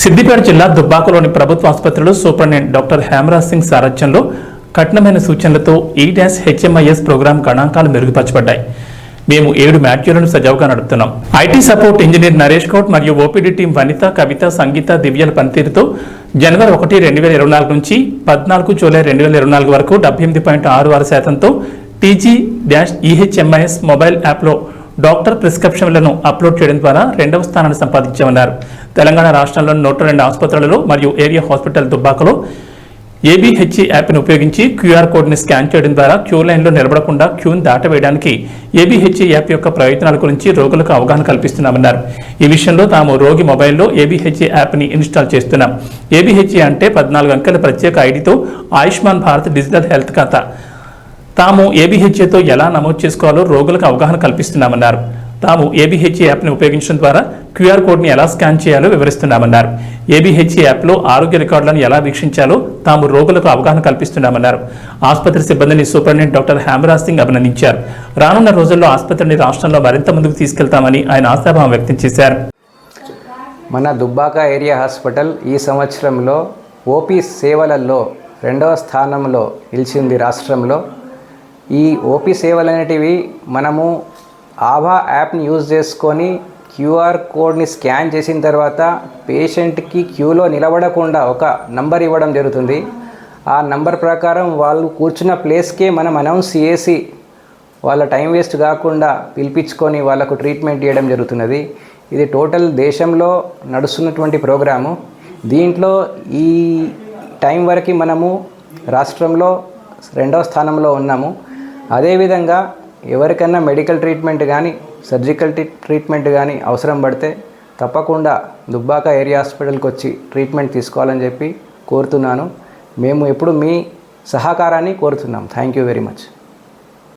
సిద్దిపేట జిల్లా దుబ్బాకలోని ప్రభుత్వ ఆసుపత్రిలో సూపరింటెండెంట్ డాక్టర్ హేమరాజ్ సింగ్ సారథ్యంలో కఠినమైన సూచనలతో ఈ-హెచ్ఎంఐఎస్ ప్రోగ్రాం గణాంకాలు మెరుగుపరచబడ్డాయి. మేము 7 మాడ్యూళ్లను సజావుగా నడుపుతున్నాం. IT support engineer Naresh Goud మరియు ఓపీడీ టీం వనిత, కవిత, సంగీత, దివ్యల పనితీరుతో జనవరి 1, 2024 నుంచి 14 జూలై 2024 వరకు 78.66%తో టీజీ-ఈహెచ్ఎంఐఎస్ మొబైల్ యాప్లో డాక్టర్ ప్రిస్క్రిప్షన్లను అప్లోడ్ చేయడం ద్వారా 2వ స్థానాన్ని సంపాదించామన్నారు. తెలంగాణ రాష్ట్రంలోని 102 ఆసుపత్రులలో మరియు ఏరియా హాస్పిటల్ దుబ్బాకలో ఏబీహెచ్ఈ యాప్ను ఉపయోగించి క్యూఆర్ కోడ్ని స్కాన్ చేయడం ద్వారా క్యూ లైన్లో నిలబడకుండా క్యూను దాటవేయడానికి ఏబీహెచ్ఈ యాప్ యొక్క ప్రయోజనాల గురించి రోగులకు అవగాహన కల్పిస్తున్నామన్నారు. ఈ విషయంలో తాము రోగి మొబైల్లో ఏబీహెచ్ఈ యాప్ని ఇన్స్టాల్ చేస్తున్నాం. ఏబీహెచ్ఈ అంటే 14 అంకెల ప్రత్యేక ఐడితో ఆయుష్మాన్ భారత్ డిజిటల్ హెల్త్ ఖాతా. తాము ఏబీహెచ్ఏతో ఎలా నమోదు చేసుకోవాలో రోగులకు అవగాహన కల్పిస్తున్నామన్నారు. తాము ఏబీహెచ్ఏ యాప్ని ఉపయోగించడం ద్వారా క్యూఆర్ కోడ్ని ఎలా స్కాన్ చేయాలో వివరిస్తున్నామన్నారు. ఏబీహెచ్ఏ యాప్లో ఆరోగ్య రికార్డులను ఎలా వీక్షించాలో తాము రోగులకు అవగాహన కల్పిస్తున్నామన్నారు. ఆసుపత్రి సిబ్బందిని సూపరింటెండెంట్ డాక్టర్ హేమరాజ్ సింగ్ అభినందించారు. రానున్న రోజుల్లో ఆసుపత్రిని రాష్ట్రంలో మరింత ముందుకు తీసుకెళ్తామని ఆయన ఆశాభావం వ్యక్తం చేశారు. మన దుబ్బాక ఏరియా హాస్పిటల్ ఈ సంవత్సరంలో ఓపీ సేవలలో 2వ స్థానంలో నిలిచింది రాష్ట్రంలో. ఈ ఓపీ సేవలు అనేటివి మనము ఆభా యాప్ని యూజ్ చేసుకొని క్యూఆర్ కోడ్ని స్కాన్ చేసిన తర్వాత పేషెంట్కి క్యూలో నిలబడకుండా ఒక నంబర్ ఇవ్వడం జరుగుతుంది. ఆ నంబర్ ప్రకారం వాళ్ళు కూర్చున్న ప్లేస్కే మనం అనౌన్స్ చేసి వాళ్ళ టైం వేస్ట్ కాకుండా పిలిపించుకొని వాళ్ళకు ట్రీట్మెంట్ చేయడం జరుగుతున్నది. ఇది టోటల్ దేశంలో నడుస్తున్నటువంటి ప్రోగ్రాము. దీంట్లో ఈ టైం వరకు మనము రాష్ట్రంలో 2వ స్థానంలో ఉన్నాము. అదేవిధంగా ఎవరికైనా మెడికల్ ట్రీట్మెంట్ కానీ సర్జికల్ ట్రీట్మెంట్ కానీ అవసరం పడితే తప్పకుండా దుబ్బాక ఏరియా హాస్పిటల్కి వచ్చి ట్రీట్మెంట్ తీసుకోవాలని చెప్పి కోరుతున్నాను. మేము ఎప్పుడు మీ సహకారాన్ని కోరుతున్నాం. Thank you very much.